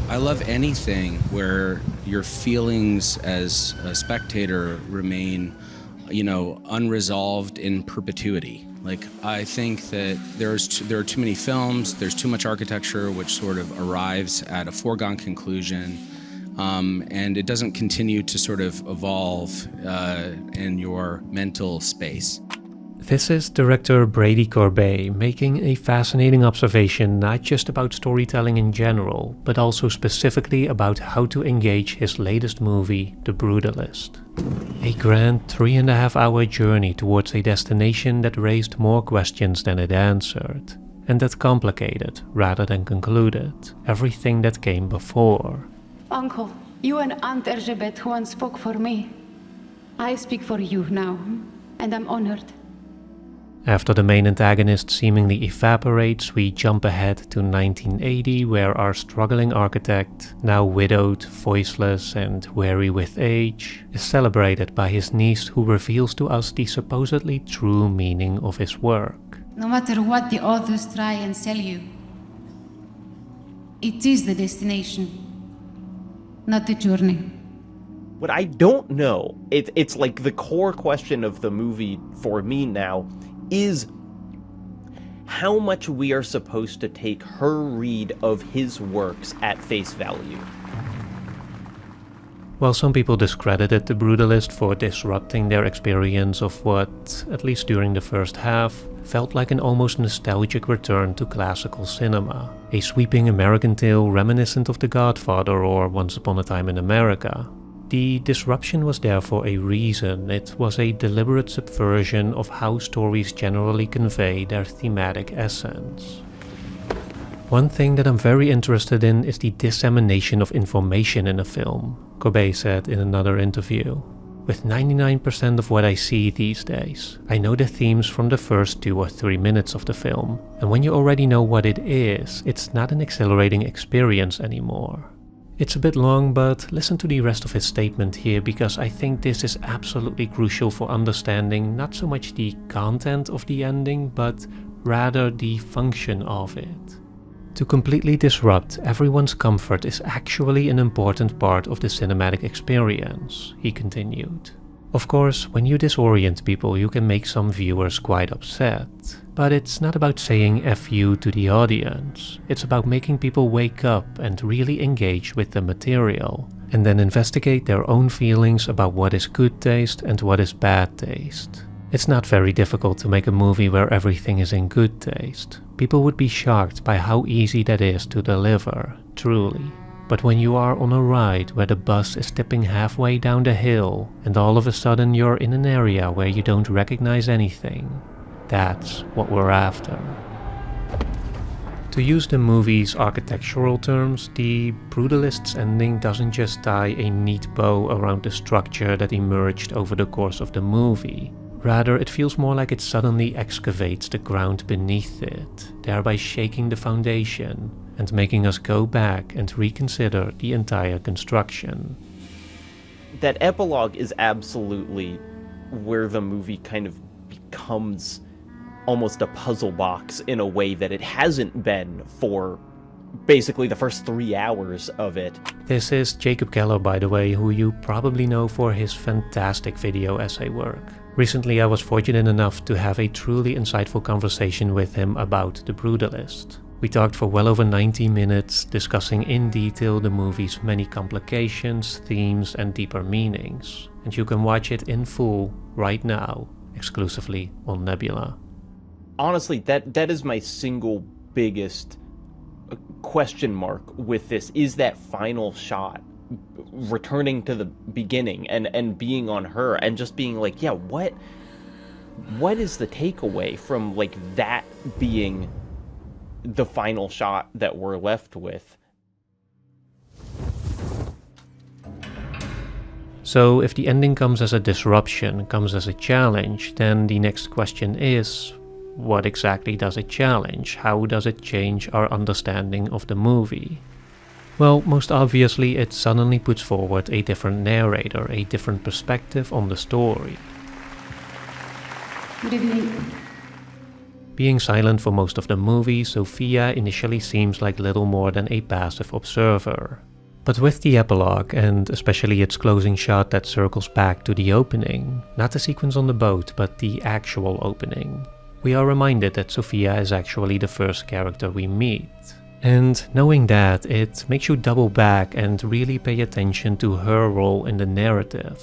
I love anything where your feelings as a spectator remain, unresolved in perpetuity. Like, I think that there are too many films, there's too much architecture which sort of arrives at a foregone conclusion, and it doesn't continue to sort of evolve in your mental space. This is director Brady Corbet making a fascinating observation not just about storytelling in general, but also specifically about how to engage his latest movie, The Brutalist. A grand 3.5-hour journey towards a destination that raised more questions than it answered, and that complicated, rather than concluded, everything that came before. Uncle, you and Aunt Elizabeth once spoke for me. I speak for you now, and I'm honored. After the main antagonist seemingly evaporates, we jump ahead to 1980, where our struggling architect, now widowed, voiceless, and weary with age, is celebrated by his niece who reveals to us the supposedly true meaning of his work. No matter what the authors try and sell you, it is the destination, not the journey. What I don't know, it's like the core question of the movie for me now, is how much we are supposed to take her read of his works at face value. While some people discredited The Brutalist for disrupting their experience of what, at least during the first half, felt like an almost nostalgic return to classical cinema, a sweeping American tale reminiscent of The Godfather or Once Upon a Time in America, the disruption was there for a reason. It was a deliberate subversion of how stories generally convey their thematic essence. One thing that I'm very interested in is the dissemination of information in a film, Corbet said in another interview. With 99% of what I see these days, I know the themes from the first 2 or 3 minutes of the film, and when you already know what it is, it's not an exhilarating experience anymore. It's a bit long, but listen to the rest of his statement here, because I think this is absolutely crucial for understanding not so much the content of the ending, but rather the function of it. To completely disrupt everyone's comfort is actually an important part of the cinematic experience, he continued. Of course, when you disorient people, you can make some viewers quite upset. But it's not about saying F you to the audience. It's about making people wake up and really engage with the material, and then investigate their own feelings about what is good taste and what is bad taste. It's not very difficult to make a movie where everything is in good taste. People would be shocked by how easy that is to deliver, truly. But when you are on a ride where the bus is tipping halfway down the hill, and all of a sudden you're in an area where you don't recognize anything, that's what we're after. To use the movie's architectural terms, the Brutalist's ending doesn't just tie a neat bow around the structure that emerged over the course of the movie. Rather, it feels more like it suddenly excavates the ground beneath it, thereby shaking the foundation and making us go back and reconsider the entire construction. That epilogue is absolutely where the movie kind of becomes almost a puzzle box in a way that it hasn't been for basically the first 3 hours of it. This is Jacob Keller, by the way, who you probably know for his fantastic video essay work. Recently I was fortunate enough to have a truly insightful conversation with him about The Brutalist. We talked for well over 90 minutes, discussing in detail the movie's many complications, themes and deeper meanings. And you can watch it in full right now, exclusively on Nebula. Honestly, that is my single biggest question mark with this, is that final shot. Returning to the beginning and being on her and just being like, yeah, what is the takeaway from like that being the final shot that we're left with? So if the ending comes as a disruption, comes as a challenge, then the next question is, what exactly does it challenge? How does it change our understanding of the movie? Well, most obviously it suddenly puts forward a different narrator, a different perspective on the story. Good evening. Being silent for most of the movie, Sophia initially seems like little more than a passive observer. But with the epilogue, and especially its closing shot that circles back to the opening, not the sequence on the boat, but the actual opening, we are reminded that Sophia is actually the first character we meet. And knowing that, it makes you double back and really pay attention to her role in the narrative.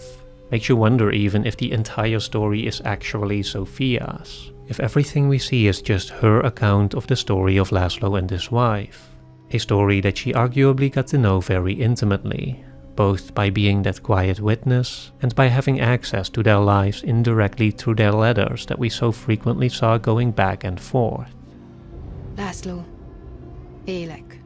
Makes you wonder even if the entire story is actually Sophia's. If everything we see is just her account of the story of Laszlo and his wife. A story that she arguably got to know very intimately, both by being that quiet witness and by having access to their lives indirectly through their letters that we so frequently saw going back and forth. Laszlo. Élek.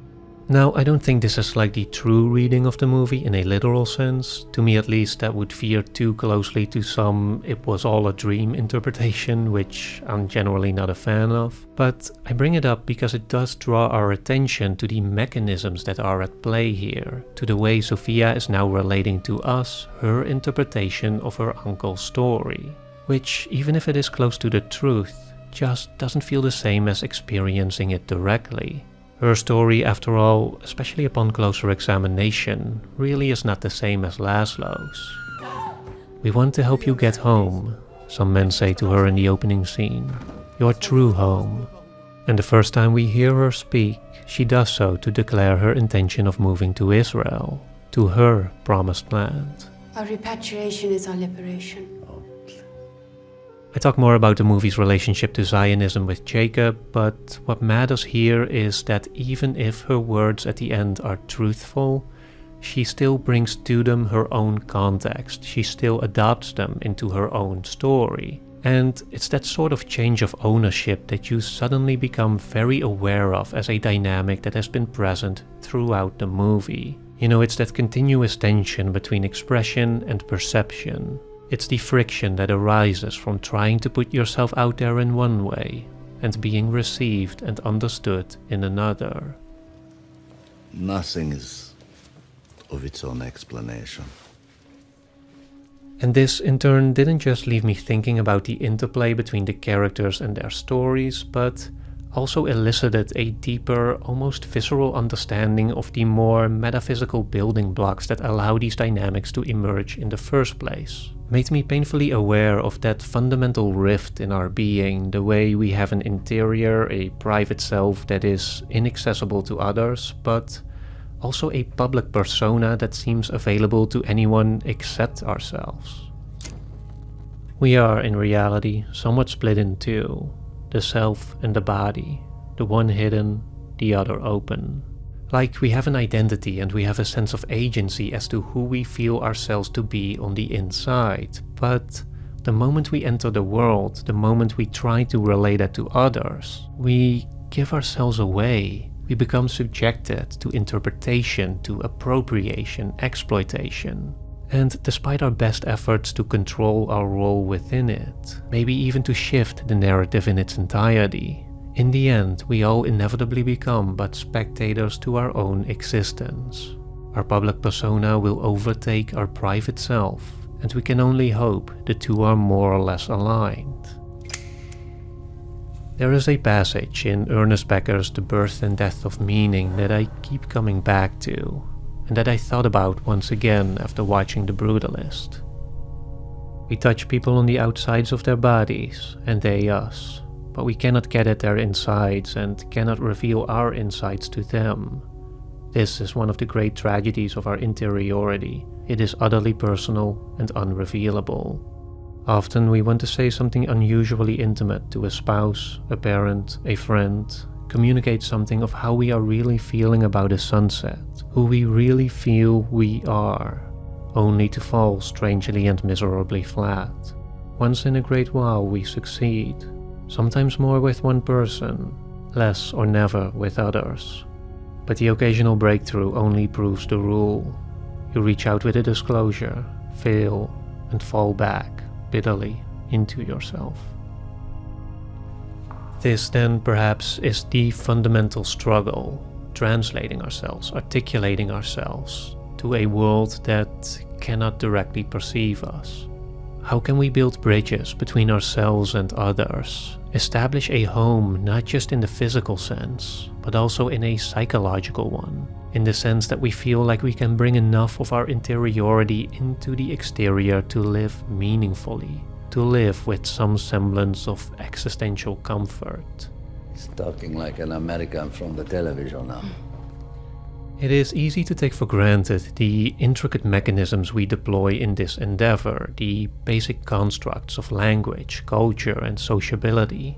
Now, I don't think this is like the true reading of the movie in a literal sense. To me at least, that would veer too closely to some "it was all a dream" interpretation, which I'm generally not a fan of. But I bring it up because it does draw our attention to the mechanisms that are at play here, to the way Sophia is now relating to us her interpretation of her uncle's story, which, even if it is close to the truth, just doesn't feel the same as experiencing it directly. Her story, after all, especially upon closer examination, really is not the same as Laszlo's. "We want to help you get home," some men say to her in the opening scene. "Your true home." And the first time we hear her speak, she does so to declare her intention of moving to Israel, to her promised land. Our repatriation is our liberation. I talk more about the movie's relationship to Zionism with Jacob, but what matters here is that even if her words at the end are truthful, she still brings to them her own context, she still adopts them into her own story. And it's that sort of change of ownership that you suddenly become very aware of as a dynamic that has been present throughout the movie. You know, it's that continuous tension between expression and perception. It's the friction that arises from trying to put yourself out there in one way and being received and understood in another. Nothing is of its own explanation. And this, in turn, didn't just leave me thinking about the interplay between the characters and their stories, but also elicited a deeper, almost visceral understanding of the more metaphysical building blocks that allow these dynamics to emerge in the first place. Made me painfully aware of that fundamental rift in our being, the way we have an interior, a private self that is inaccessible to others, but also a public persona that seems available to anyone except ourselves. We are, in reality, somewhat split in two, the self and the body, the one hidden, the other open. Like we have an identity and we have a sense of agency as to who we feel ourselves to be on the inside, but the moment we enter the world, the moment we try to relay that to others, we give ourselves away. We become subjected to interpretation, to appropriation, exploitation. And despite our best efforts to control our role within it, maybe even to shift the narrative in its entirety, in the end, we all inevitably become but spectators to our own existence. Our public persona will overtake our private self, and we can only hope the two are more or less aligned. There is a passage in Ernest Becker's The Birth and Death of Meaning that I keep coming back to, and that I thought about once again after watching The Brutalist. We touch people on the outsides of their bodies, and they us. But we cannot get at their insides and cannot reveal our insides to them. This is one of the great tragedies of our interiority. It is utterly personal and unrevealable. Often we want to say something unusually intimate to a spouse, a parent, a friend, communicate something of how we are really feeling about a sunset, who we really feel we are, only to fall strangely and miserably flat. Once in a great while we succeed. Sometimes more with one person, less or never with others. But the occasional breakthrough only proves the rule. You reach out with a disclosure, fail, and fall back, bitterly, into yourself. This then perhaps is the fundamental struggle, translating ourselves, articulating ourselves to a world that cannot directly perceive us. How can we build bridges between ourselves and others? Establish a home not just in the physical sense, but also in a psychological one, in the sense that we feel like we can bring enough of our interiority into the exterior to live meaningfully, to live with some semblance of existential comfort. He's talking like an American from the television now. It is easy to take for granted the intricate mechanisms we deploy in this endeavor, the basic constructs of language, culture, and sociability.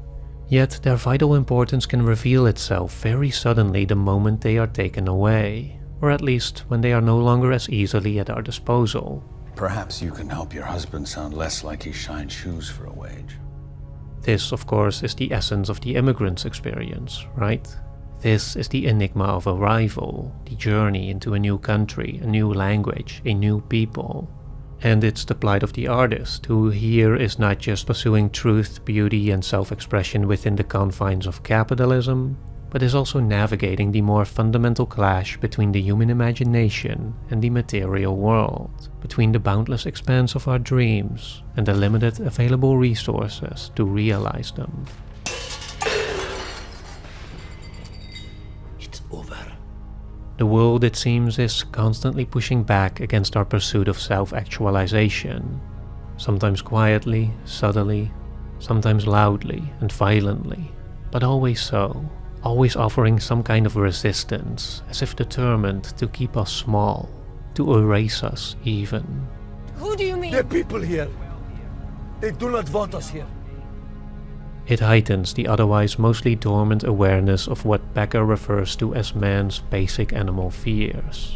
Yet their vital importance can reveal itself very suddenly the moment they are taken away, or at least when they are no longer as easily at our disposal. Perhaps you can help your husband sound less like he shines shoes for a wage. This, of course, is the essence of the immigrant's experience, right? This is the enigma of arrival, the journey into a new country, a new language, a new people. And it's the plight of the artist, who here is not just pursuing truth, beauty, and self-expression within the confines of capitalism, but is also navigating the more fundamental clash between the human imagination and the material world, between the boundless expanse of our dreams and the limited available resources to realize them. The world, it seems, is constantly pushing back against our pursuit of self-actualization, sometimes quietly, subtly, sometimes loudly and violently, but always so, always offering some kind of resistance, as if determined to keep us small, to erase us even. Who do you mean? The people here. They do not want us here. It heightens the otherwise mostly dormant awareness of what Becker refers to as man's basic animal fears.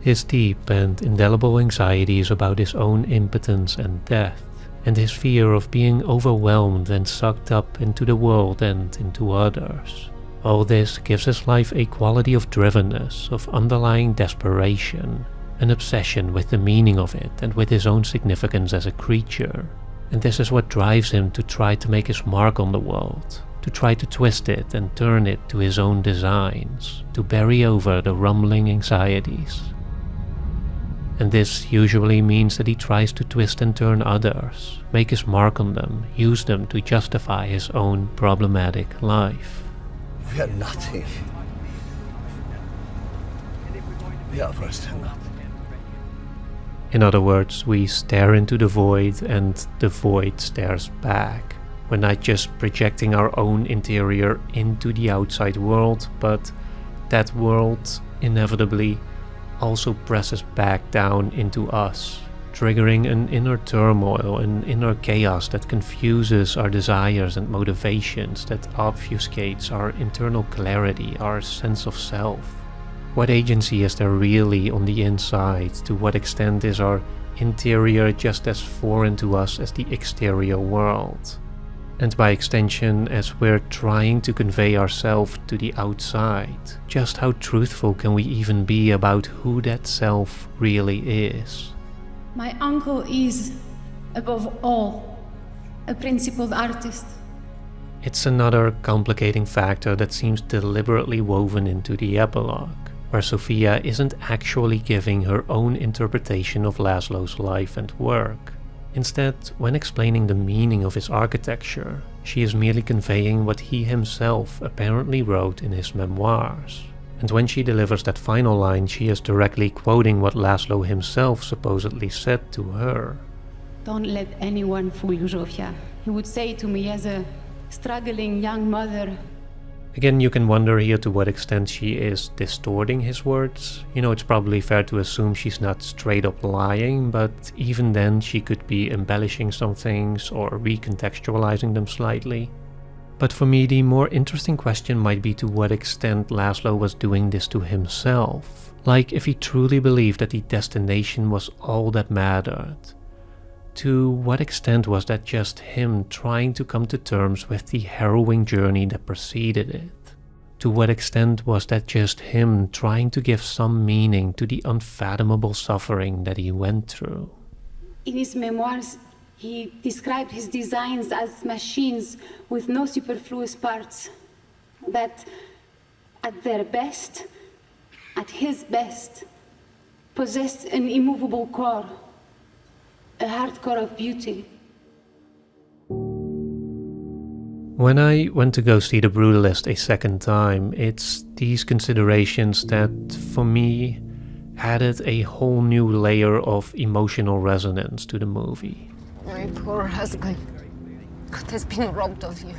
His deep and indelible anxieties about his own impotence and death, and his fear of being overwhelmed and sucked up into the world and into others. All this gives his life a quality of drivenness, of underlying desperation, an obsession with the meaning of it and with his own significance as a creature. And this is what drives him to try to make his mark on the world, to try to twist it and turn it to his own designs, to bury over the rumbling anxieties. And this usually means that he tries to twist and turn others, make his mark on them, use them to justify his own problematic life. We are nothing. We are worse than nothing. In other words, we stare into the void and the void stares back. We're not just projecting our own interior into the outside world, but that world inevitably also presses back down into us, triggering an inner turmoil, an inner chaos that confuses our desires and motivations, that obfuscates our internal clarity, our sense of self. What agency is there really on the inside? To what extent is our interior just as foreign to us as the exterior world? And by extension, as we're trying to convey ourselves to the outside, just how truthful can we even be about who that self really is? My uncle is, above all, a principled artist. It's another complicating factor that seems deliberately woven into the epilogue, where Sophia isn't actually giving her own interpretation of Laszlo's life and work. Instead, when explaining the meaning of his architecture, she is merely conveying what he himself apparently wrote in his memoirs. And when she delivers that final line, she is directly quoting what Laszlo himself supposedly said to her. Don't let anyone fool you, Zsofia. He would say to me as a struggling young mother. Again, you can wonder here to what extent she is distorting his words. You know, it's probably fair to assume she's not straight up lying, but even then she could be embellishing some things or recontextualizing them slightly. But for me, the more interesting question might be to what extent Laszlo was doing this to himself. Like, if he truly believed that the destination was all that mattered. To what extent was that just him trying to come to terms with the harrowing journey that preceded it? To what extent was that just him trying to give some meaning to the unfathomable suffering that he went through? In his memoirs, he described his designs as machines with no superfluous parts, that at their best, at his best, possessed an immovable core. a hardcore of beauty. When I went to go see The Brutalist a second time, it's these considerations that, for me, added a whole new layer of emotional resonance to the movie. My poor husband. God has been robbed of you.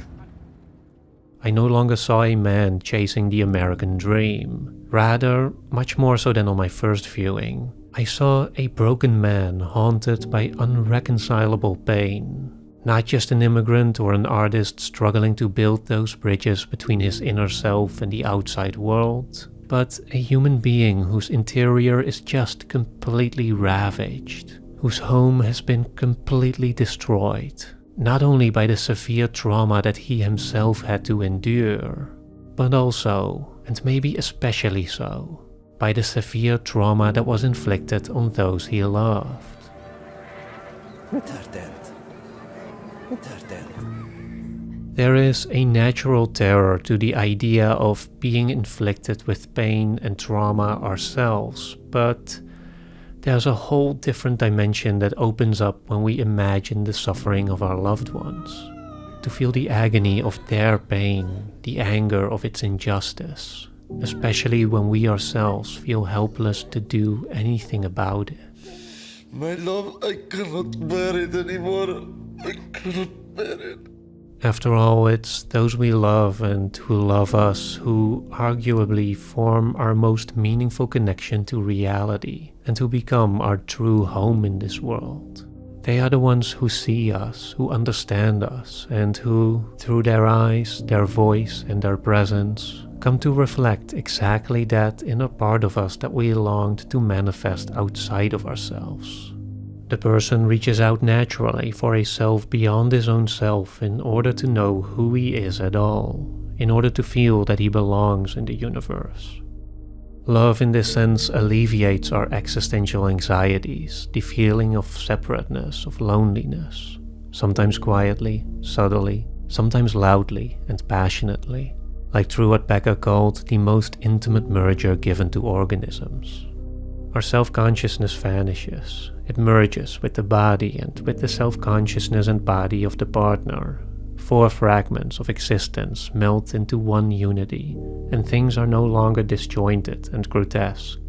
I no longer saw a man chasing the American dream. Rather, much more so than on my first viewing, I saw a broken man haunted by unreconcilable pain. Not just an immigrant or an artist struggling to build those bridges between his inner self and the outside world, but a human being whose interior is just completely ravaged, whose home has been completely destroyed, not only by the severe trauma that he himself had to endure, but also, and maybe especially so, by the severe trauma that was inflicted on those he loved. There is a natural terror to the idea of being inflicted with pain and trauma ourselves, but there's a whole different dimension that opens up when we imagine the suffering of our loved ones. To feel the agony of their pain, the anger of its injustice, especially when we ourselves feel helpless to do anything about it. My love, I cannot bear it anymore. I cannot bear it. After all, it's those we love and who love us who arguably form our most meaningful connection to reality and who become our true home in this world. They are the ones who see us, who understand us, and who, through their eyes, their voice, and their presence, come to reflect exactly that inner part of us that we longed to manifest outside of ourselves. The person reaches out naturally for a self beyond his own self in order to know who he is at all, in order to feel that he belongs in the universe. Love in this sense alleviates our existential anxieties, the feeling of separateness, of loneliness, sometimes quietly, subtly, sometimes loudly and passionately, like through what Becker called the most intimate merger given to organisms. Our self-consciousness vanishes. It merges with the body and with the self-consciousness and body of the partner. 4 fragments of existence melt into one unity, and things are no longer disjointed and grotesque.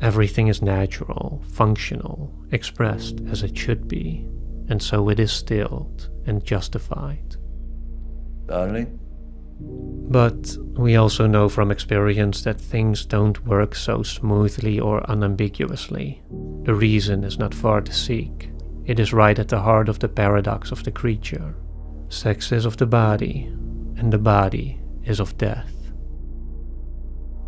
Everything is natural, functional, expressed as it should be, and so it is stilled and justified. Darling? But we also know from experience that things don't work so smoothly or unambiguously. The reason is not far to seek. It is right at the heart of the paradox of the creature. Sex is of the body, and the body is of death.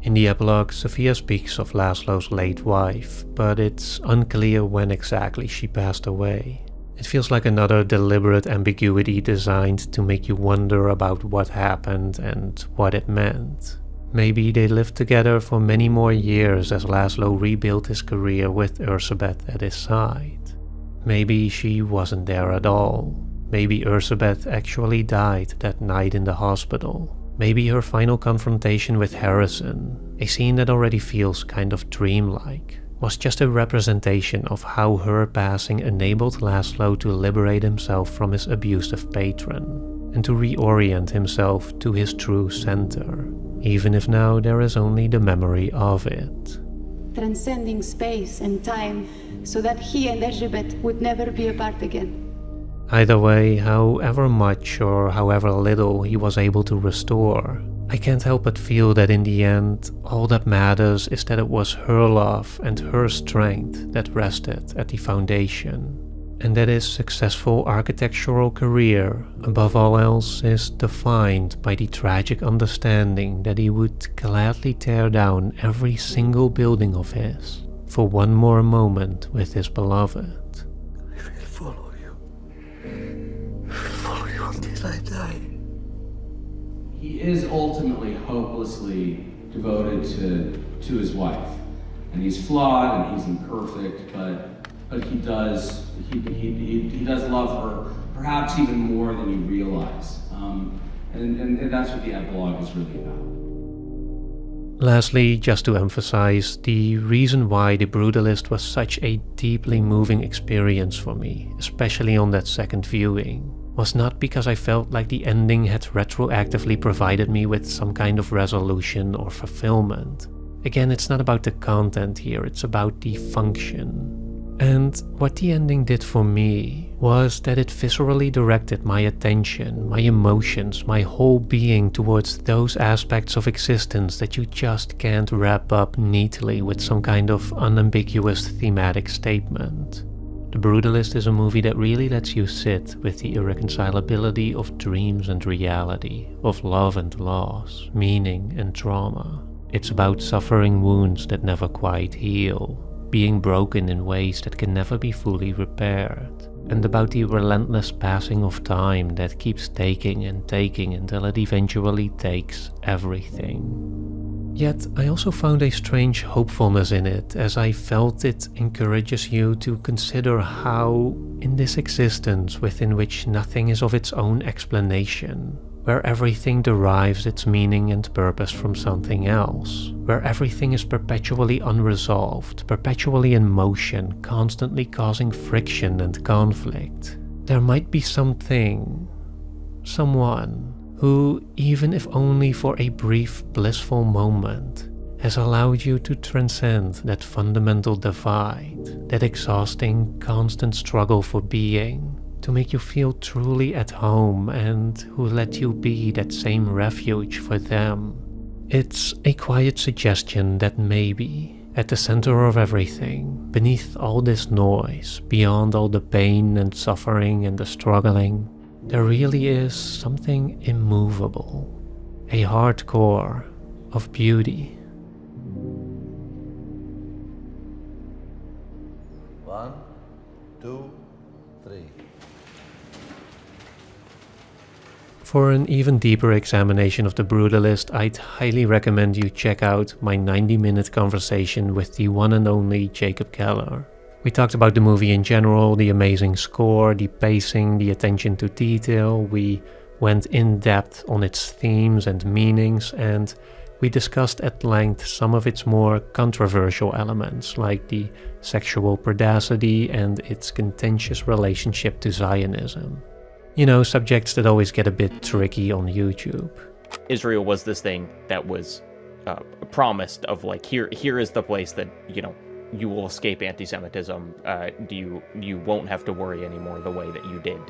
In the epilogue, Sophia speaks of Laszlo's late wife, but it's unclear when exactly she passed away. It feels like another deliberate ambiguity designed to make you wonder about what happened and what it meant. Maybe they lived together for many more years as Laszlo rebuilt his career with Erzsébet at his side. Maybe she wasn't there at all. Maybe Erzsébet actually died that night in the hospital. Maybe her final confrontation with Harrison, a scene that already feels kind of dreamlike, was just a representation of how her passing enabled Laszlo to liberate himself from his abusive patron and to reorient himself to his true center, even if now there is only the memory of it. Transcending space and time so that he and Erzsébet would never be apart again. Either way, however much or however little he was able to restore, I can't help but feel that in the end, all that matters is that it was her love and her strength that rested at the foundation, and that his successful architectural career, above all else, is defined by the tragic understanding that he would gladly tear down every single building of his for one more moment with his beloved. I will follow you. I will follow you until I die. He is ultimately hopelessly devoted to his wife, and he's flawed and he's imperfect, but he does love her, perhaps even more than you realize, and that's what the epilogue is really about. Lastly, just to emphasize, the reason why The Brutalist was such a deeply moving experience for me, especially on that second viewing, was not because I felt like the ending had retroactively provided me with some kind of resolution or fulfillment. Again, it's not about the content here, it's about the function. And what the ending did for me was that it viscerally directed my attention, my emotions, my whole being towards those aspects of existence that you just can't wrap up neatly with some kind of unambiguous thematic statement. The Brutalist is a movie that really lets you sit with the irreconcilability of dreams and reality, of love and loss, meaning and trauma. It's about suffering wounds that never quite heal, being broken in ways that can never be fully repaired, and about the relentless passing of time that keeps taking and taking until it eventually takes everything. Yet I also found a strange hopefulness in it, as I felt it encourages you to consider how, in this existence within which nothing is of its own explanation, where everything derives its meaning and purpose from something else, where everything is perpetually unresolved, perpetually in motion, constantly causing friction and conflict, there might be something, someone, who, even if only for a brief blissful moment, has allowed you to transcend that fundamental divide, that exhausting, constant struggle for being, to make you feel truly at home, and who let you be that same refuge for them. It's a quiet suggestion that maybe, at the center of everything, beneath all this noise, beyond all the pain and suffering and the struggling, there really is something immovable, a hard core of beauty. 1, 2, 3. For an even deeper examination of The Brutalist, I'd highly recommend you check out my 90-minute conversation with the one and only Jacob Keller. We talked about the movie in general, the amazing score, the pacing, the attention to detail. We went in depth on its themes and meanings, and we discussed at length some of its more controversial elements, like the sexual predacity and its contentious relationship to Zionism. You know, subjects that always get a bit tricky on YouTube. Israel was this thing that was promised of like, here is the place that, you know, you will escape anti-Semitism. You won't have to worry anymore the way that you did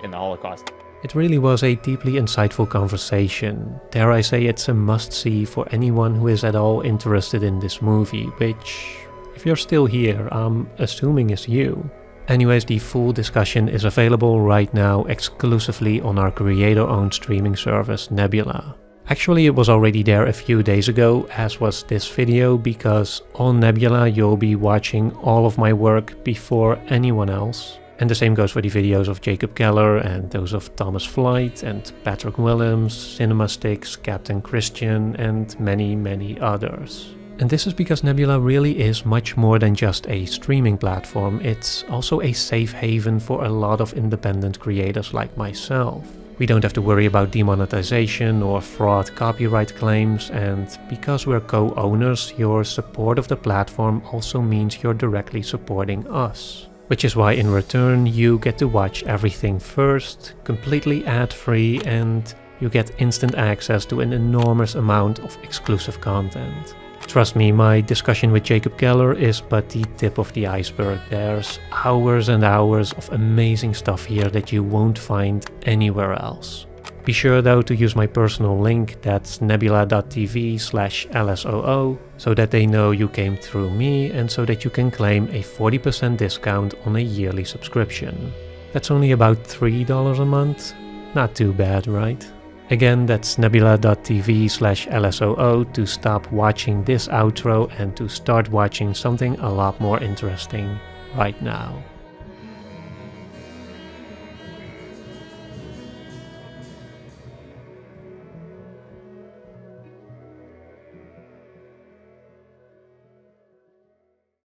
in the Holocaust. It really was a deeply insightful conversation. Dare I say it's a must-see for anyone who is at all interested in this movie, which, if you're still here, I'm assuming is you. Anyways, the full discussion is available right now exclusively on our creator-owned streaming service, Nebula. Actually, it was already there a few days ago, as was this video, because on Nebula you'll be watching all of my work before anyone else. And the same goes for the videos of Jacob Keller and those of Thomas Flight and Patrick Willems, CinemaSticks, Captain Christian, and many, many others. And this is because Nebula really is much more than just a streaming platform. It's also a safe haven for a lot of independent creators like myself. We don't have to worry about demonetization or fraud copyright claims, and because we're co-owners, your support of the platform also means you're directly supporting us. Which is why in return you get to watch everything first, completely ad-free, and you get instant access to an enormous amount of exclusive content. Trust me, my discussion with Jacob Keller is but the tip of the iceberg. There's hours and hours of amazing stuff here that you won't find anywhere else. Be sure though to use my personal link, that's nebula.tv/LSOO, so that they know you came through me and so that you can claim a 40% discount on a yearly subscription. That's only about $3 a month. Not too bad, right? Again, that's nebula.tv/LSOO to stop watching this outro and to start watching something a lot more interesting right now.